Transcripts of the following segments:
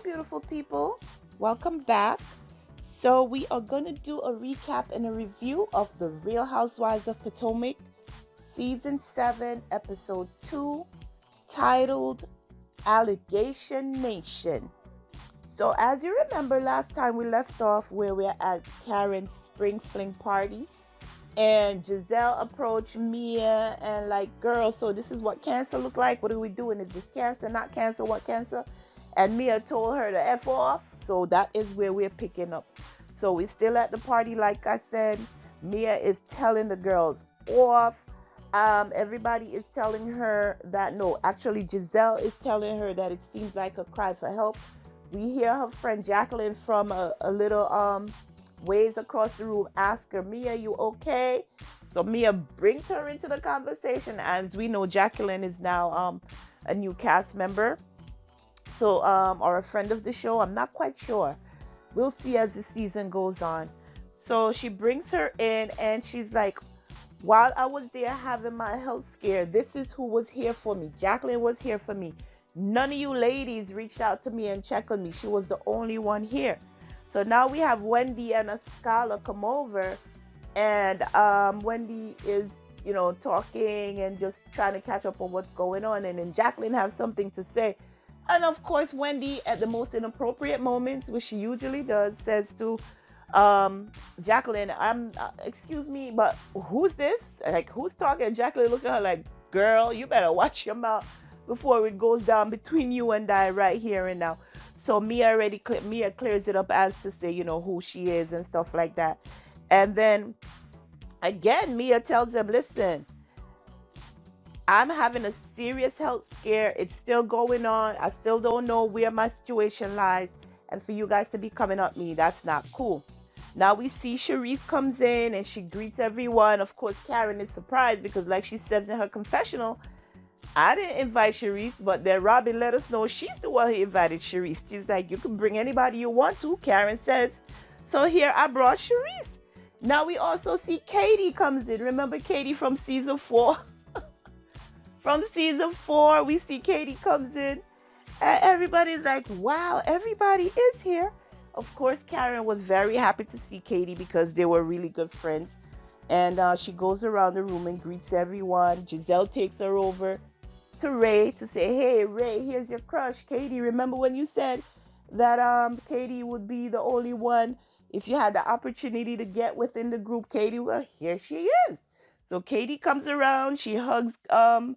beautiful people. Welcome back. So we are going to do a recap and a review of the Real Housewives of Potomac, Season 7, Episode 2, titled Allegation Nation. So as you remember, last time we left off where we're at Karen's spring fling party. And Gizelle approached Mia and like, girl, so this is what cancer look like. What are we doing? Is this cancer, not cancer? What cancer? And Mia told her to F off. So that is where we're picking up. So we're still at the party, like I said. Mia is telling the girls off. Everybody is telling her that, no, actually Gizelle is telling her that it seems like a cry for help. We hear her friend Jacqueline from a little ways across the room ask her, Mia, you okay? So Mia brings her into the conversation. As we know, Jacqueline is now a new cast member, so or a friend of the show. I'm not quite sure. We'll see as the season goes on. So she brings her in and she's like, while I was there having my health scare, this is who was here for me. Jacqueline was here for me. None of you ladies reached out to me and checked on me. She was the only one here. So now we have Wendy and Ascala come over, and Wendy is, talking and just trying to catch up on what's going on. And then Jacqueline has something to say. And of course, Wendy, at the most inappropriate moments, which she usually does, says to Jacqueline, excuse me, but who's this? Like, who's talking? Jacqueline looking at her like, girl, you better watch your mouth before it goes down between you and I right here and now. So Mia clears it up as to say, who she is and stuff like that. And then again, Mia tells them, listen, I'm having a serious health scare. It's still going on. I still don't know where my situation lies. And for you guys to be coming at me, that's not cool. Now we see Charisse comes in and she greets everyone. Of course, Karen is surprised because like she says in her confessional, I didn't invite Charisse, but then Robyn let us know she's the one who invited Charisse. She's like, you can bring anybody you want to, Karen says. So here I brought Charisse. Now we also see Katie comes in. Remember Katie from season 4? From season 4, we see Katie comes in. And everybody's like, wow, everybody is here. Of course, Karen was very happy to see Katie because they were really good friends. And she goes around the room and greets everyone. Gizelle takes her over to Ray to say, hey Ray, here's your crush, Katie. Remember when you said that Katie would be the only one if you had the opportunity to get within the group? Katie, well, here she is. So Katie comes around, she hugs on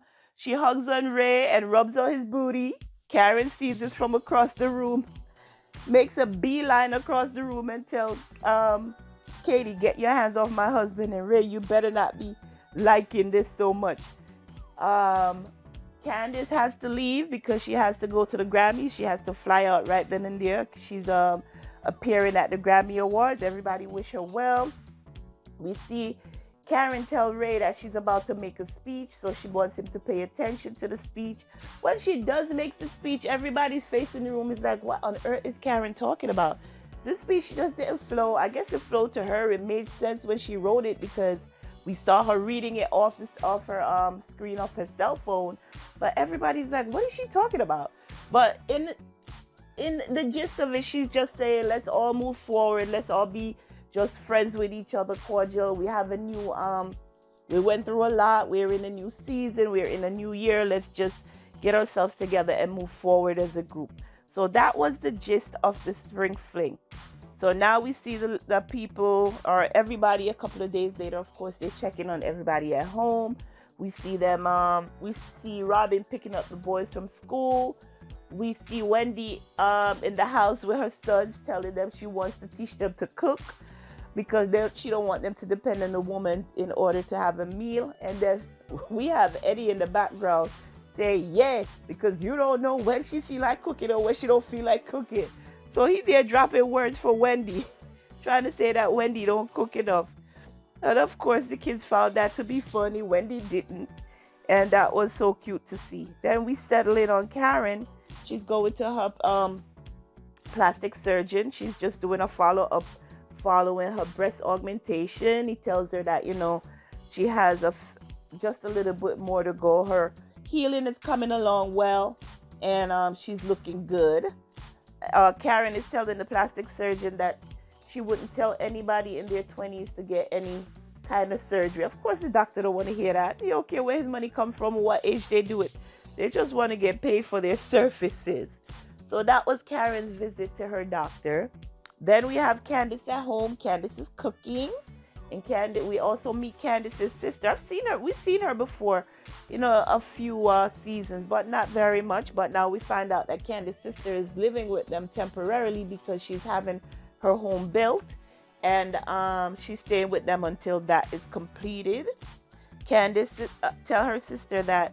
Ray and rubs on his booty. Karen sees this from across the room, makes a beeline across the room and tells Katie, get your hands off my husband, and Ray, you better not be liking this so much. Candiace has to leave because she has to go to the Grammys. She has to fly out right then and there. She's appearing at the Grammy Awards. Everybody wish her well. We see Karen tell Ray that she's about to make a speech, so she wants him to pay attention to the speech. When she does make the speech, everybody's face in the room is like, what on earth is Karen talking about? This speech just didn't flow. I guess it flowed to her. It made sense when she wrote it because we saw her reading it off her screen, off her cell phone. But everybody's like, what is she talking about? But in the gist of it, she's just saying, let's all move forward. Let's all be just friends with each other, cordial. We have a new, we went through a lot. We're in a new season. We're in a new year. Let's just get ourselves together and move forward as a group. So that was the gist of the spring fling. So now we see the people, or everybody, a couple of days later, of course, they're checking on everybody at home. We see them, we see Robyn picking up the boys from school. We see Wendy in the house with her sons, telling them she wants to teach them to cook because she don't want them to depend on a woman in order to have a meal. And then we have Eddie in the background say, yeah, because you don't know when she feel like cooking or when she don't feel like cooking. So he there dropping words for Wendy, trying to say that Wendy don't cook enough. And of course, the kids found that to be funny. Wendy didn't. And that was so cute to see. Then we settle in on Karen. She's going to her plastic surgeon. She's just doing a follow-up following her breast augmentation. He tells her that, she has just a little bit more to go. Her healing is coming along well. And she's looking good. Karen is telling the plastic surgeon that she wouldn't tell anybody in their 20s to get any kind of surgery. Of course, the doctor don't want to hear that. They don't care where his money come from or what age they do it. They just want to get paid for their services. So that was Karen's visit to her doctor. Then we have Candiace at home. Candiace is cooking. And we also meet Candice's sister. We've seen her before, a few seasons, but not very much. But now we find out that Candice's sister is living with them temporarily because she's having her home built. And she's staying with them until that is completed. Candiace tell her sister that,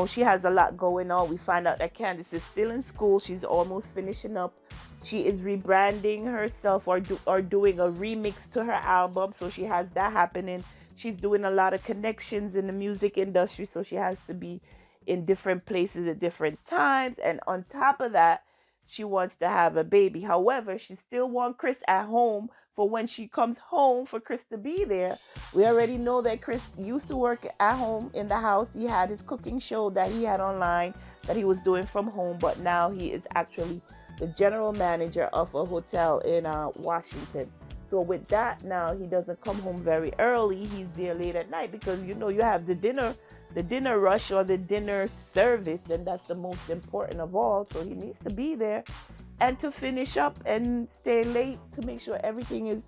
she has a lot going on. We find out that Candiace is still in school. She's almost finishing up. She is rebranding herself or doing a remix to her album. So she has that happening. She's doing a lot of connections in the music industry. So she has to be in different places at different times. And on top of that, she wants to have a baby. However, she still wants Chris at home for when she comes home for Chris to be there. We already know that Chris used to work at home in the house. He had his cooking show that he had online that he was doing from home. But now he is actually the general manager of a hotel in Washington. So with that, now he doesn't come home very early. He's there late at night because you have the dinner rush or the dinner service. Then that's the most important of all. So he needs to be there and to finish up and stay late to make sure everything is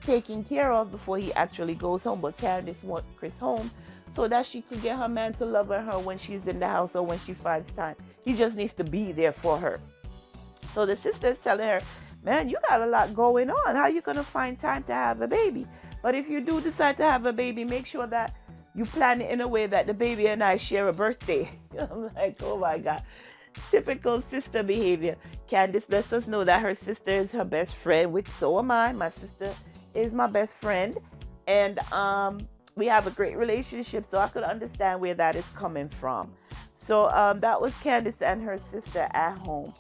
taken care of before he actually goes home. But Candiace wants Chris home so that she could get her man to love her when she's in the house or when she finds time. He just needs to be there for her. So the sister is telling her, man, you got a lot going on. How are you going to find time to have a baby? But if you do decide to have a baby, make sure that you plan it in a way that the baby and I share a birthday. I'm like, oh my God. Typical sister behavior. Candiace lets us know that her sister is her best friend, which so am I. My sister is my best friend. And we have a great relationship, so I could understand where that is coming from. So that was Candiace and her sister at home.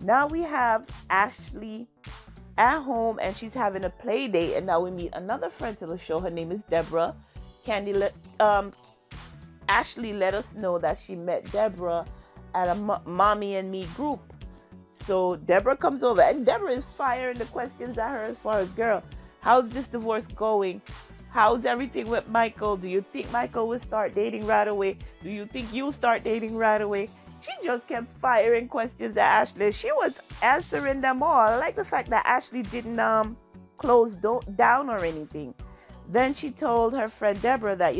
Now we have Ashley at home, and she's having a play date. And now we meet another friend to the show. Her name is Deborah. Ashley let us know that she met Deborah at a Mommy and Me group. So Deborah comes over, and Deborah is firing the questions at her as far as, girl, how's this divorce going? How's everything with Michael? Do you think Michael will start dating right away? Do you think you'll start dating right away? She just kept firing questions at Ashley. She was answering them all. I like the fact that Ashley didn't close down or anything. Then she told her friend Deborah that,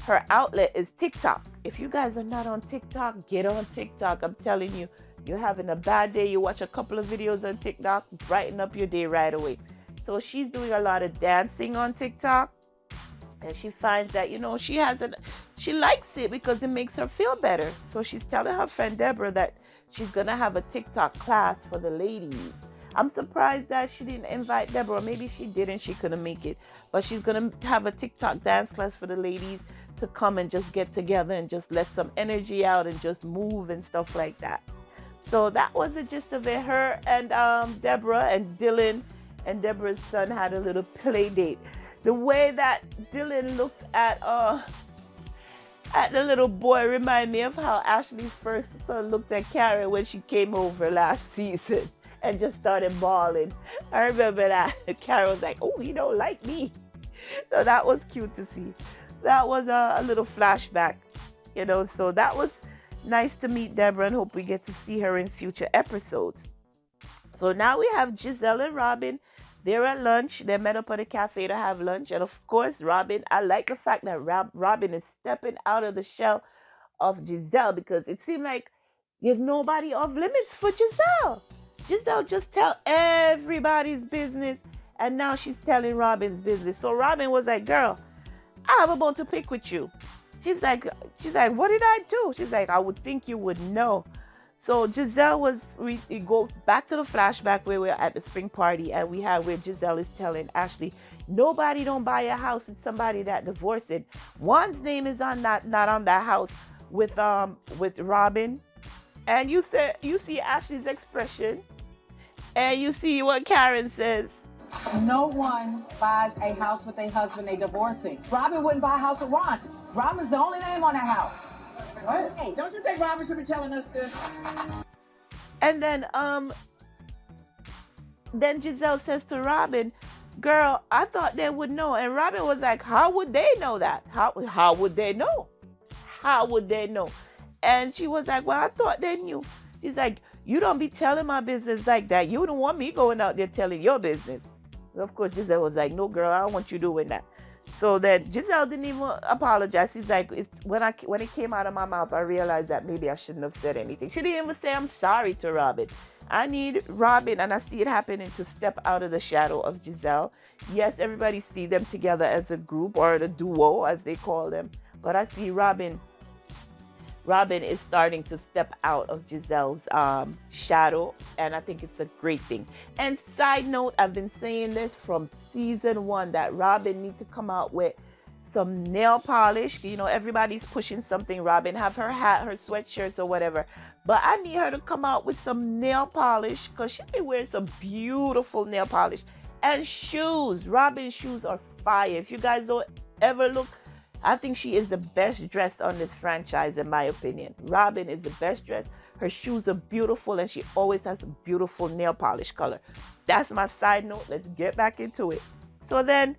her outlet is TikTok. If you guys are not on TikTok, get on TikTok. I'm telling you, you're having a bad day. You watch a couple of videos on TikTok, brighten up your day right away. So she's doing a lot of dancing on TikTok. And she finds that, she likes it because it makes her feel better. So she's telling her friend Deborah that she's going to have a TikTok class for the ladies. I'm surprised that she didn't invite Deborah. Maybe she did and she couldn't make it. But she's going to have a TikTok dance class for the ladies to come and just get together and just let some energy out and just move and stuff like that. So that was the gist of it. Her and Deborah and Dylan and Deborah's son had a little play date. The way that Dylan looked at the little boy remind me of how Ashley's first son looked at Karen when she came over last season and just started bawling. I remember that. Karen was like, oh, he don't like me. So that was cute to see. That was a little flashback, so that was nice to meet Deborah and hope we get to see her in future episodes. So now we have Gizelle and Robyn. They're at lunch. They met up at a cafe to have lunch. And of course, Robyn, I like the fact that Robyn is stepping out of the shell of Gizelle because it seemed like there's nobody off limits for Gizelle. Gizelle just tell everybody's business. And now she's telling Robyn's business. So Robyn was like, girl, I have a bone to pick with you. She's like, what did I do? She's like, I would think you would know. So Gizelle we go back to the flashback where we're at the spring party, and we have where Gizelle is telling Ashley, nobody don't buy a house with somebody that divorced it. Juan's name is not on that house with Robyn. And you see Ashley's expression, and you see what Karen says. No one buys a house with a husband they divorcing. Robyn wouldn't buy a house with Ron. Robyn's the only name on that house. What? Hey, don't you think Robyn should be telling us this? And then then Gizelle says to Robyn, girl, I thought they would know. And Robyn was like, how would they know that? How would they know? How would they know? And she was like, well, I thought they knew. She's like, you don't be telling my business like that. You don't want me going out there telling your business. Of course, Gizelle was like, no, girl, I don't want you doing that. So then Gizelle didn't even apologize. She's like, it's when it came out of my mouth, I realized that maybe I shouldn't have said anything. She didn't even say I'm sorry to Robyn. I need Robyn, and I see it happening, to step out of the shadow of Gizelle. Yes, everybody see them together as a group, or the duo as they call them. But I see Robyn is starting to step out of Gizelle's shadow, and I think it's a great thing. And side note, I've been saying this from season 1 that Robyn needs to come out with some nail polish. You know, everybody's pushing something. Robyn have her hat, her sweatshirts or whatever. But I need her to come out with some nail polish, because she's been wearing some beautiful nail polish. And shoes. Robyn's shoes are fire. If you guys don't ever look, I think she is the best dressed on this franchise, in my opinion. Robyn is the best dressed. Her shoes are beautiful, and she always has a beautiful nail polish color. That's my side note. Let's get back into it. So then,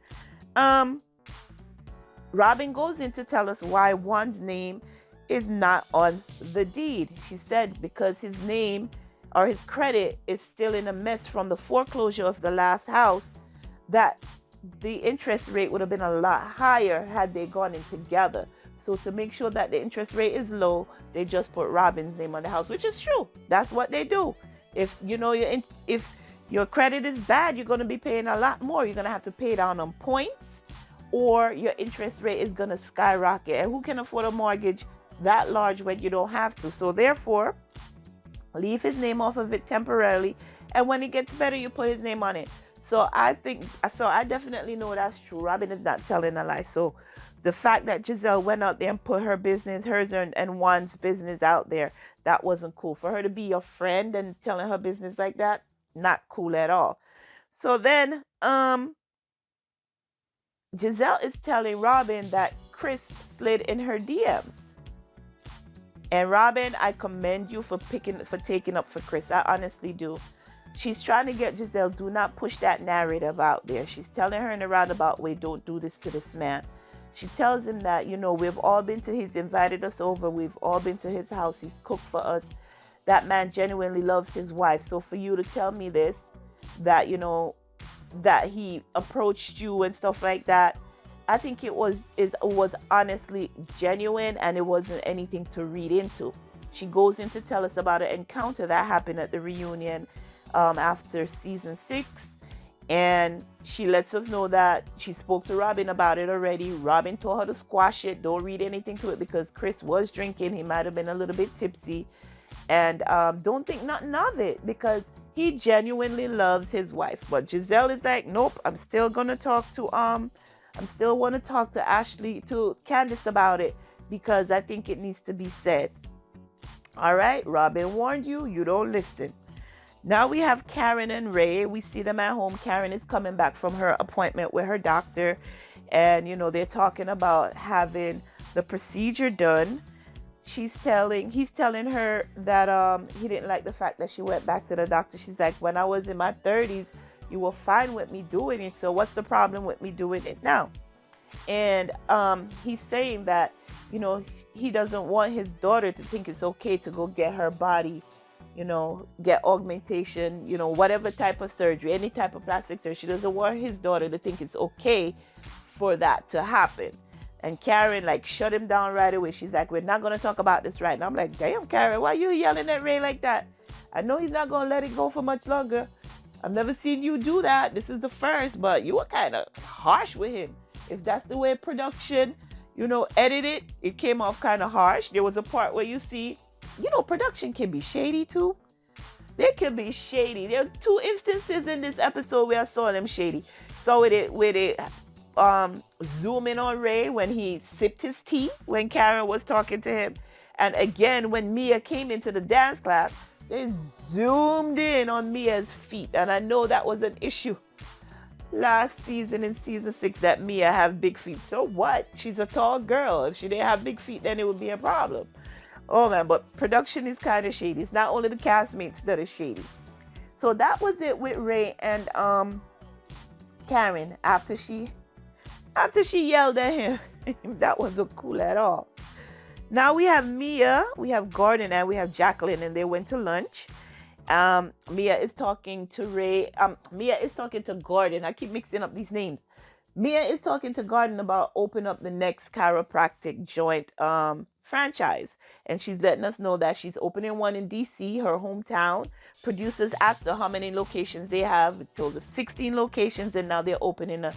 Robyn goes in to tell us why Juan's name is not on the deed. She said because his name or his credit is still in a mess from the foreclosure of the last house, that the interest rate would have been a lot higher had they gone in together. So to make sure that the interest rate is low, they just put Robyn's name on the house, which is true. That's what they do. If you know if your credit is bad, you're going to be paying a lot more. You're going to have to pay down on points, or your interest rate is going to skyrocket. And who can afford a mortgage that large when you don't have to? So therefore, leave his name off of it temporarily, and when it gets better, you put his name on it. So I definitely know that's true. Robyn is not telling a lie. So the fact that Gizelle went out there and put her business, hers and Juan's business out there, that wasn't cool. For her to be your friend and telling her business like that, not cool at all. So then Gizelle is telling Robyn that Chris slid in her DMs. And Robyn, I commend you for taking up for Chris. I honestly do. She's trying to get Gizelle, do not push that narrative out there. She's telling her in a roundabout way, don't do this to this man. She tells him that, you know, we've all been to, he's invited us over. We've all been to his house. He's cooked for us. That man genuinely loves his wife. So for you to tell me this, that, you know, that he approached you and stuff like that, I think it was honestly genuine, and it wasn't anything to read into. She goes in to tell us about an encounter that happened at the reunion after season 6, and she lets us know that she spoke to Robyn about it already. Robyn told her to squash it, don't read anything to it, because Chris was drinking. He might have been a little bit tipsy, and don't think nothing of it, because he genuinely loves his wife. But Gizelle is like, nope, I'm still want to talk to Candiace about it, because I think it needs to be said. All right, Robyn warned you, you don't listen. Now we have Karen and Ray. We see them at home. Karen is coming back from her appointment with her doctor, and you know, they're talking about having the procedure done. He's telling her that he didn't like the fact that she went back to the doctor. She's like, when I was in my 30s, you were fine with me doing it, so what's the problem with me doing it now? And he's saying that, you know, he doesn't want his daughter to think it's okay to go get her body, you know, get augmentation, you know, whatever type of surgery, any type of plastic surgery. She doesn't want his daughter to think it's okay for that to happen. And Karen, like, shut him down right away. She's like, we're not going to talk about this right now. I'm like, damn, Karen, why are you yelling at Ray like that? I know he's not going to let it go for much longer. I've never seen you do that. This is the first, but you were kind of harsh with him. If that's the way production, you know, edited, it came off kind of harsh. There was a part where you see, you know, production can be shady too. They can be shady. There are 2 instances in this episode where I saw them shady. So with it zoom in on Ray when he sipped his tea when Karen was talking to him. And again, when Mia came into the dance class, they zoomed in on Mia's feet. And I know that was an issue last season in season 6, that Mia have big feet. So what? She's a tall girl. If she didn't have big feet, then it would be a problem. Oh man, but production is kind of shady. It's not only the castmates that are shady. So that was it with Ray and Karen after she yelled at him. That wasn't cool at all. Now we have Mia, we have Gordon, and we have Jacqueline, and they went to lunch. Mia is talking to Ray. Mia is talking to Gordon. I keep mixing up these names. Mia is talking to Gordon about open up the next chiropractic joint franchise, and she's letting us know that she's opening one in DC, her hometown. Producers asked her how many locations they have. It told us 16 locations, and now they're opening a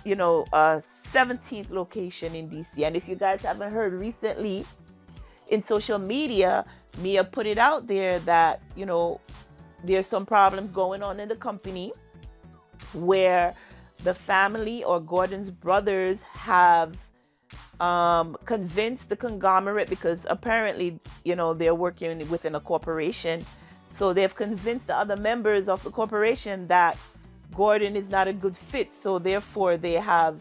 17th location in DC. And if you guys haven't heard, recently in social media, Mia put it out there that, there's some problems going on in the company where the family or Gordon's brothers have convinced the conglomerate, because apparently, they're working within a corporation. So they've convinced the other members of the corporation that Gordon is not a good fit. So therefore they have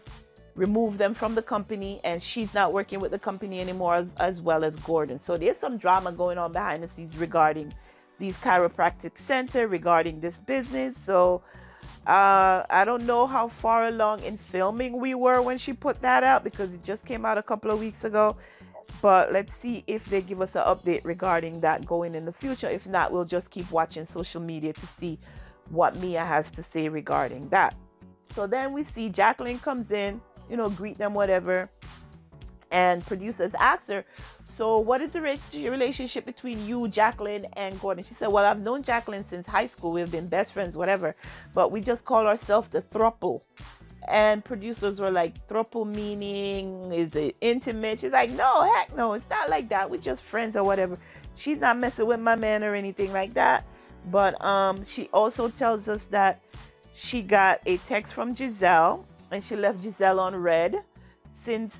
removed them from the company, and she's not working with the company anymore, as well as Gordon. So there's some drama going on behind the scenes regarding these chiropractic center, regarding this business. So I don't know how far along in filming we were when she put that out, because it just came out a couple of weeks ago. But let's see if they give us an update regarding that going in the future. If not, we'll just keep watching social media to see what Mia has to say regarding that. So then we see Jacqueline comes in, greet them, whatever. And producers ask her, so what is the relationship between you, Jacqueline, and Gordon? She said, well, I've known Jacqueline since high school. We've been best friends, whatever. But we just call ourselves the throuple. And producers were like, throuple meaning, is it intimate? She's like, no, heck no, it's not like that. We're just friends or whatever. She's not messing with my man or anything like that. But she also tells us that she got a text from Gizelle, and she left Gizelle on red.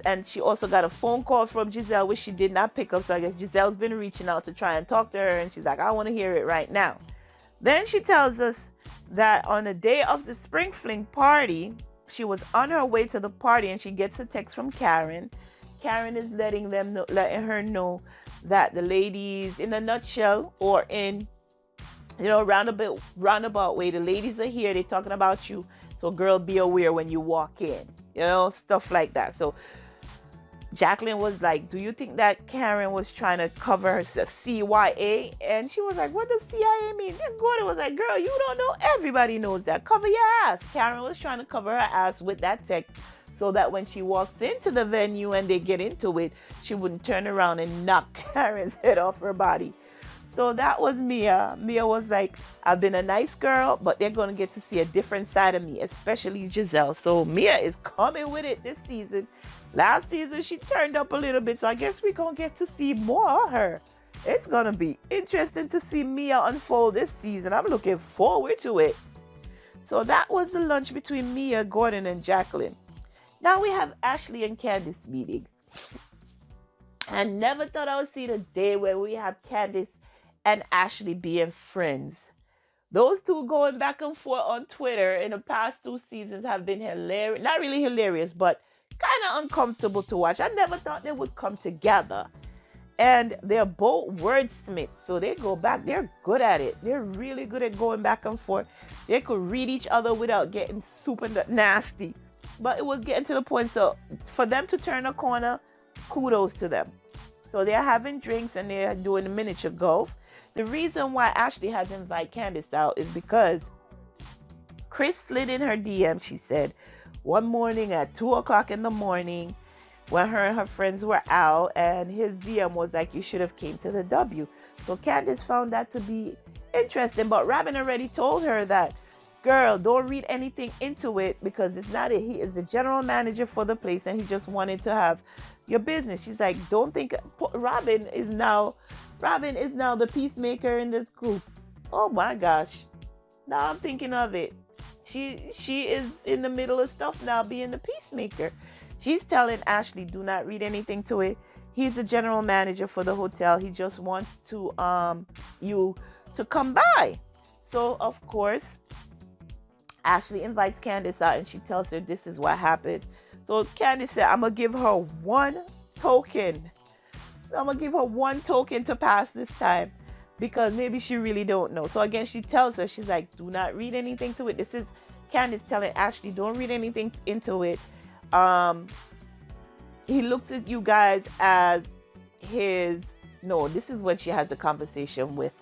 And she also got a phone call from Gizelle, which she did not pick up. So I guess Giselle's been reaching out to try and talk to her, and she's like, I want to hear it right now. Then she tells us that on the day of the Spring Fling party, she was on her way to the party, and she gets a text from Karen. Karen is letting her know that the ladies, in a nutshell, or in roundabout way, the ladies are here, they're talking about you, so girl, be aware when you walk in, stuff like that. So Jacqueline was like, do you think that Karen was trying to cover her CYA? And she was like, what does CIA mean? And Gordon was like, girl, you don't know, everybody knows that, cover your ass. Karen was trying to cover her ass with that text, so that when she walks into the venue and they get into it, she wouldn't turn around and knock Karen's head off her body. So that was Mia. Mia was like, I've been a nice girl, but they're going to get to see a different side of me, especially Gizelle. So Mia is coming with it this season. Last season, she turned up a little bit, so I guess we're going to get to see more of her. It's going to be interesting to see Mia unfold this season. I'm looking forward to it. So that was the lunch between Mia, Gordon, and Jacqueline. Now we have Ashley and Candiace meeting. I never thought I would see the day where we have Candiace and Ashley being friends. Those two going back and forth on Twitter in the past 2 seasons have been hilarious. Not really hilarious, but kind of uncomfortable to watch. I never thought they would come together. And they're both wordsmiths, so they go back. They're good at it. They're really good at going back and forth. They could read each other without getting super nasty. But it was getting to the point, so for them to turn a corner, kudos to them. So they're having drinks and they're doing a miniature golf. The reason why Ashley has invited Candiace out is because Chris slid in her DM, she said, one morning at 2 o'clock in the morning when her and her friends were out, and his DM was like, you should have came to the W. So Candiace found that to be interesting, but Robyn already told her that, girl, don't read anything into it, because it's not it. He is the general manager for the place, and he just wanted to have your business. She's like, don't think Robyn is now the peacemaker in this group. Oh my gosh. Now I'm thinking of it. She is in the middle of stuff now, being the peacemaker. She's telling Ashley, do not read anything to it. He's the general manager for the hotel. He just wants to you to come by. So of course, Ashley invites Candiace out, and she tells her this is what happened. So Candiace said, I'm going to give her one token. I'm going to give her one token to pass this time. because maybe she really don't know. So again, she tells her, she's like, do not read anything to it. This is Candiace telling Ashley, don't read anything into it. Um, he looks at you guys as his, no, this is when she has the conversation with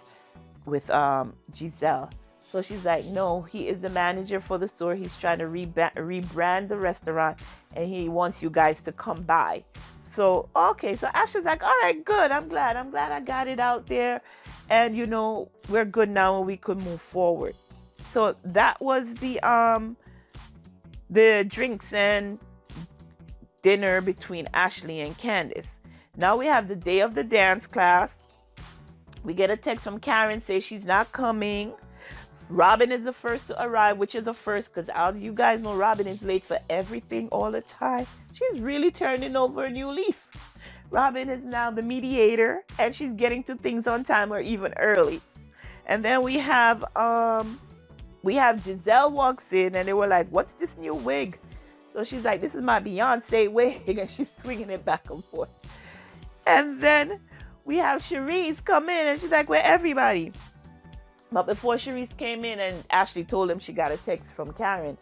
Gizelle. So she's like, no, he is the manager for the store. He's trying to rebrand the restaurant, and he wants you guys to come by. So okay, so Ashley's like, all right, good. I'm glad I got it out there, and we're good now, and we could move forward. So that was the drinks and dinner between Ashley and Candiace. Now we have the day of the dance class. We get a text from Karen, say she's not coming. Robyn is the first to arrive, which is a first because, as you guys know, Robyn is late for everything all the time. She's really turning over a new leaf. Robyn is now the mediator, and she's getting to things on time or even early. And then we have Gizelle walks in, and they were like, "What's this new wig?" So she's like, "This is my Beyonce wig," and she's swinging it back and forth. And then we have Cherise come in, and she's like, "Where everybody?" But before Cherise came in and Ashley told them she got a text from Karen,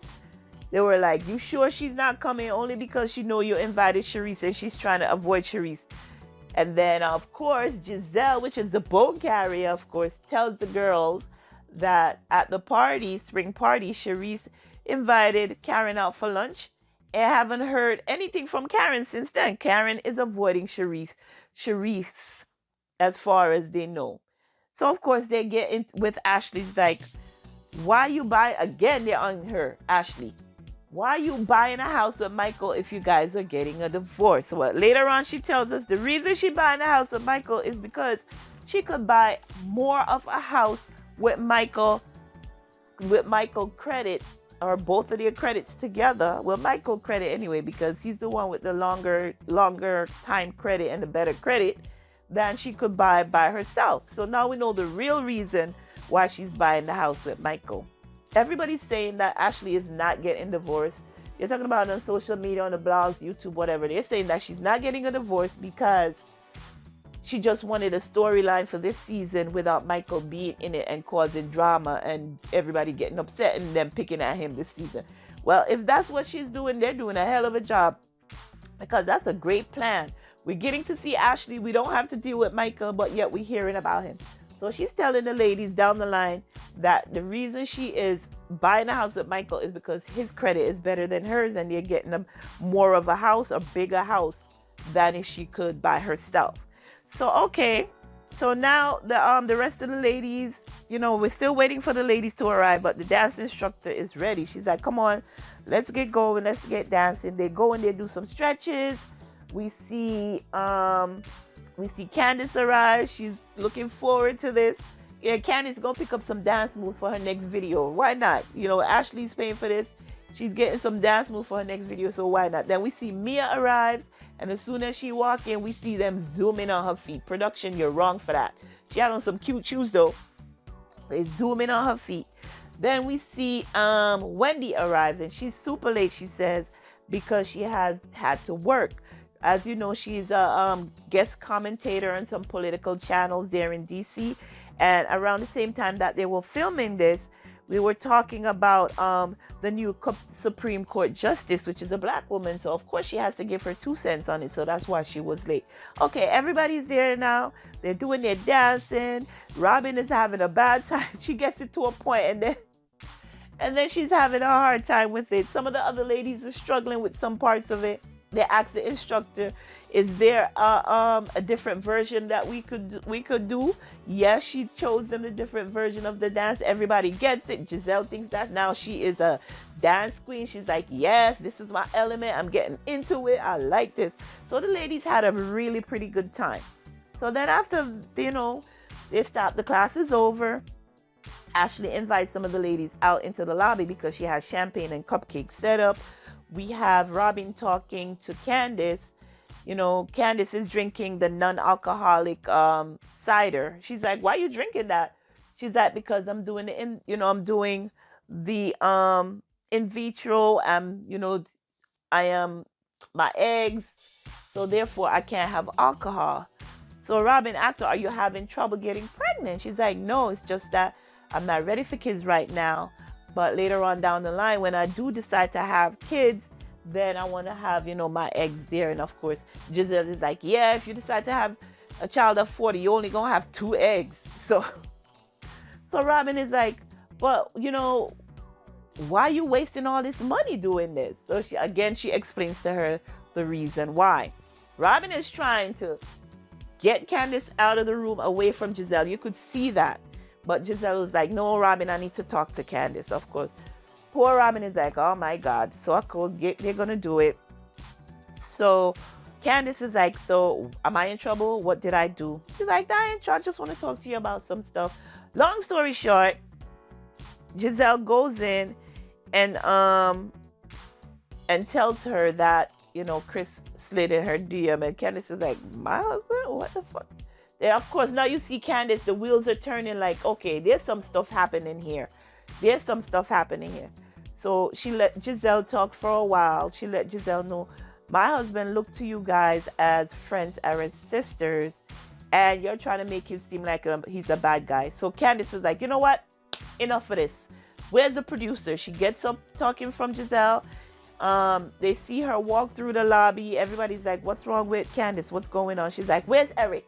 they were like, "You sure she's not coming?" Only because she know you invited Cherise and she's trying to avoid Cherise. And then, of course, Gizelle, which is the boat carrier, of course, tells the girls that at the party, spring party, Cherise invited Karen out for lunch. And haven't heard anything from Karen since then. Karen is avoiding Cherise as far as they know. So of course they get in with Ashley's like, why you buy again? They're on her, Ashley. Why you buying a house with Michael if you guys are getting a divorce? Well, later on she tells us the reason she buying a house with Michael is because she could buy more of a house with Michael credit, or both of their credits together. Well, Michael credit anyway, because he's the one with the longer time credit and the better credit than she could buy by herself. So now we know the real reason why she's buying the house with Michael. Everybody's saying that Ashley is not getting divorced. They're talking about it on social media, on the blogs, YouTube, whatever. They're saying that she's not getting a divorce because she just wanted a storyline for this season without Michael being in it and causing drama and everybody getting upset and them picking at him this season. Well, if that's what she's doing, they're doing a hell of a job, because that's a great plan. We're getting to see Ashley. We don't have to deal with Michael, but yet we're hearing about him. So she's telling the ladies down the line that the reason she is buying a house with Michael is because his credit is better than hers, and they're getting a more of a house, a bigger house, than if she could by herself. So okay, so now the rest of the ladies, we're still waiting for the ladies to arrive, but the dance instructor is ready. She's like, "Come on, let's get going, let's get dancing." They go and they do some stretches. We see Candiace arrive. She's looking forward to this. Yeah, Candiace gonna pick up some dance moves for her next video. Why not? Ashley's paying for this. She's getting some dance moves for her next video, so why not? Then we see Mia arrives, and as soon as she walks in, we see them zoom in on her feet. Production, you're wrong for that. She had on some cute shoes though. They zoom in on her feet. Then we see Wendy arrives, and she's super late, she says, because she has had to work. As you know, she's a guest commentator on some political channels there in DC. And around the same time that they were filming this, we were talking about the new Supreme Court Justice, which is a black woman. So, of course, she has to give her 2 cents on it. So that's why she was late. Okay, everybody's there now. They're doing their dancing. Robyn is having a bad time. She gets it to a point, and then she's having a hard time with it. Some of the other ladies are struggling with some parts of it. They asked the instructor, "Is there a different version that we could do?" Yes, she chose them a different version of the dance. Everybody gets it. Gizelle thinks that now she is a dance queen. She's like, "Yes, this is my element. I'm getting into it. I like this." So the ladies had a really pretty good time. So then after, they stopped, the class is over. Ashley invites some of the ladies out into the lobby because she has champagne and cupcakes set up. We have Robyn talking to Candiace. Candiace is drinking the non-alcoholic cider. She's like, "Why are you drinking that?" She's like, "Because I'm doing I'm doing the in vitro. I am my eggs, so therefore I can't have alcohol." So Robyn asked her, are you having trouble getting pregnant? She's like, no, it's just that I'm not ready for kids right now. But later on down the line, when I do decide to have kids, then I want to have, my eggs there. And of course, Gizelle is like, yeah, if you decide to have a child of 40, you only going to have 2 eggs. So Robyn is like, but, why are you wasting all this money doing this? So she explains to her the reason why. Robyn is trying to get Candiace out of the room away from Gizelle. You could see that. But Gizelle was like, no, Robyn, I need to talk to Candiace, of course. Poor Robyn is like, oh my God. So of course, they're going to do it. So Candiace is like, so am I in trouble? What did I do? She's like, I ain't in trouble. I just want to talk to you about some stuff. Long story short, Gizelle goes in and tells her that, Chris slid in her DM, and Candiace is like, my husband? What the fuck? Yeah, of course, now you see Candiace, the wheels are turning like, okay, there's some stuff happening here. So she let Gizelle talk for a while. She let Gizelle know, my husband looked to you guys as friends, as sisters, and you're trying to make him seem like he's a bad guy. So Candiace was like, you know what? Enough of this. Where's the producer? She gets up talking from Gizelle. They see her walk through the lobby. Everybody's like, what's wrong with Candiace? What's going on? She's like, where's Eric?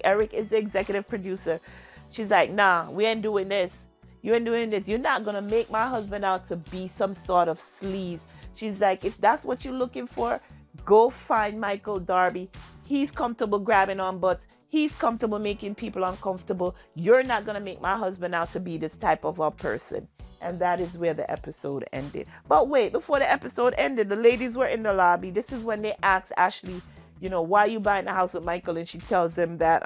Eric is the executive producer. She's like, nah, we ain't doing this. You ain't doing this. You're not going to make my husband out to be some sort of sleaze. She's like, if that's what you're looking for, go find Michael Darby. He's comfortable grabbing on butts. He's comfortable making people uncomfortable. You're not going to make my husband out to be this type of a person. And that is where the episode ended. But wait, before the episode ended, the ladies were in the lobby. This is when they asked Ashley, why are you buying a house with Michael? And she tells them that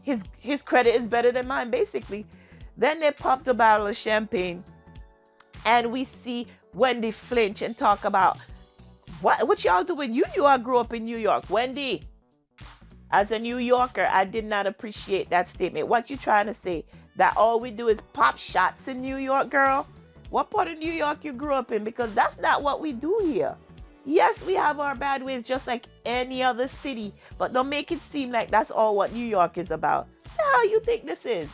his credit is better than mine, basically. Then they popped a bottle of champagne. And we see Wendy flinch and talk about, what y'all doing? You knew I grew up in New York. Wendy, as a New Yorker, I did not appreciate that statement. What you trying to say? That all we do is pop shots in New York, girl? What part of New York you grew up in? Because that's not what we do here. Yes, we have our bad ways just like any other city, but don't make it seem like that's all what New York is about. The hell you think this is?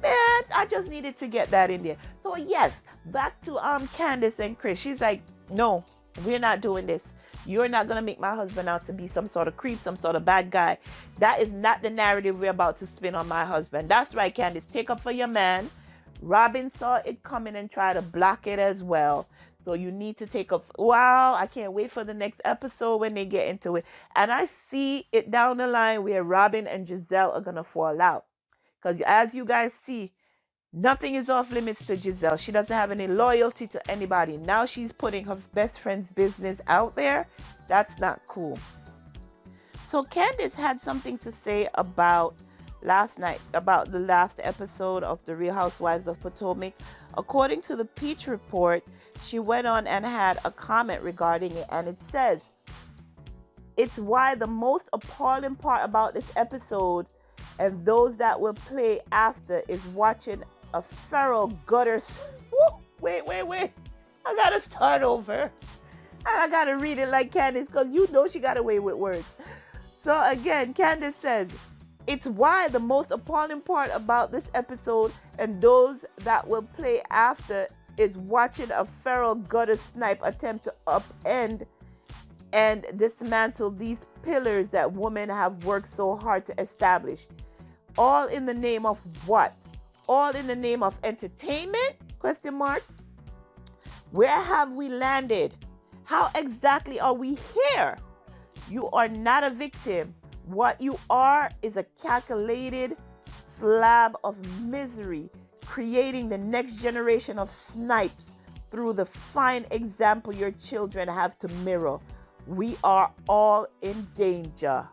Man, I just needed to get that in there. So yes, back to Candiace and Chris. She's like, no, we're not doing this. You're not going to make my husband out to be some sort of creep, some sort of bad guy. That is not the narrative we're about to spin on my husband. That's right, Candiace. Take up for your man. Robyn saw it coming and tried to block it as well. So you need to take up. Wow, I can't wait for the next episode when they get into it. And I see it down the line where Robyn and Gizelle are going to fall out. Because as you guys see, nothing is off limits to Gizelle. She doesn't have any loyalty to anybody. Now she's putting her best friend's business out there. That's not cool. So Candiace had something to say about last night, about the last episode of the Real Housewives of Potomac. According to the Peach Report, she went on and had a comment regarding it. And it says, it's why the most appalling part about this episode and those that will play after is watching a feral gutter. Wait. I gotta start over. And I gotta read it like Candiace, because she got away with words. So again, Candiace says, it's why the most appalling part about this episode and those that will play after is watching a feral gutter snipe attempt to upend and dismantle these pillars that women have worked so hard to establish. All in the name of what? All in the name of entertainment? Question mark. Where have we landed? How exactly are we here? You are not a victim. What you are is a calculated slab of misery, creating the next generation of snipes through the fine example your children have to mirror. We are all in danger.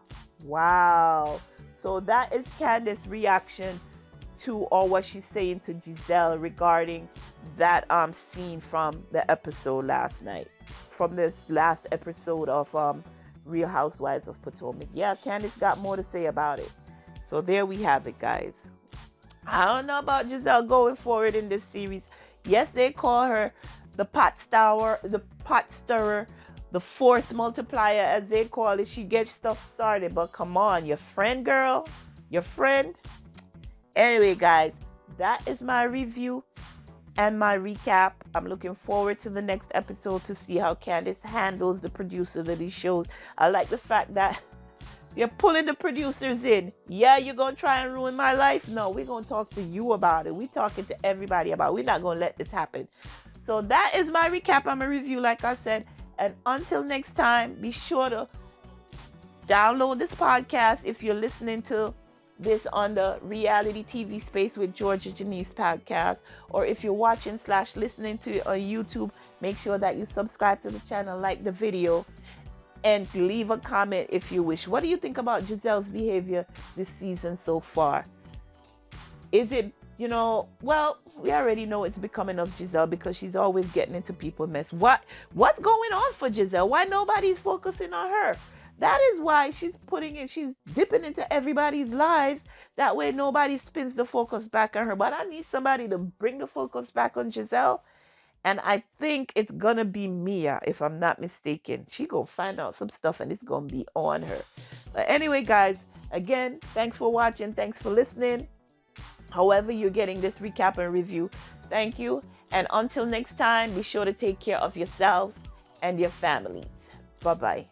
Wow. So that is Candiace's reaction to, or what she's saying to Gizelle regarding that scene from the episode last night, from this last episode of Real Housewives of Potomac. Yeah, Candiace got more to say about it. So there we have it, guys. I don't know about Gizelle going forward in this series. Yes, they call her the pot stirrer, the force multiplier, as they call it. She gets stuff started. But come on, your friend, girl. Your friend. Anyway, guys, that is my review and my recap. I'm looking forward to the next episode to see how Candiace handles the producers of these shows. I like the fact that you're pulling the producers in. Yeah, you're going to try and ruin my life? No, we're going to talk to you about it. We're talking to everybody about it. We're not going to let this happen. So that is my recap and my review, like I said. And until next time, be sure to download this podcast if you're listening to this on the reality TV space with Georgia Denise podcast, or if you're watching / listening to it on YouTube, make sure that you subscribe to the channel, like the video, and leave a comment if you wish. What do you think about Gizelle's behavior this season so far? Is it, well, we already know it's becoming of Gizelle because she's always getting into people's mess. What's going on for Gizelle? Why nobody's focusing on her? That is why she's dipping into everybody's lives. That way nobody spins the focus back on her. But I need somebody to bring the focus back on Gizelle. And I think it's going to be Mia, if I'm not mistaken. She going to find out some stuff and it's going to be on her. But anyway, guys, again, thanks for watching. Thanks for listening. However you're getting this recap and review, thank you. And until next time, be sure to take care of yourselves and your families. Bye-bye.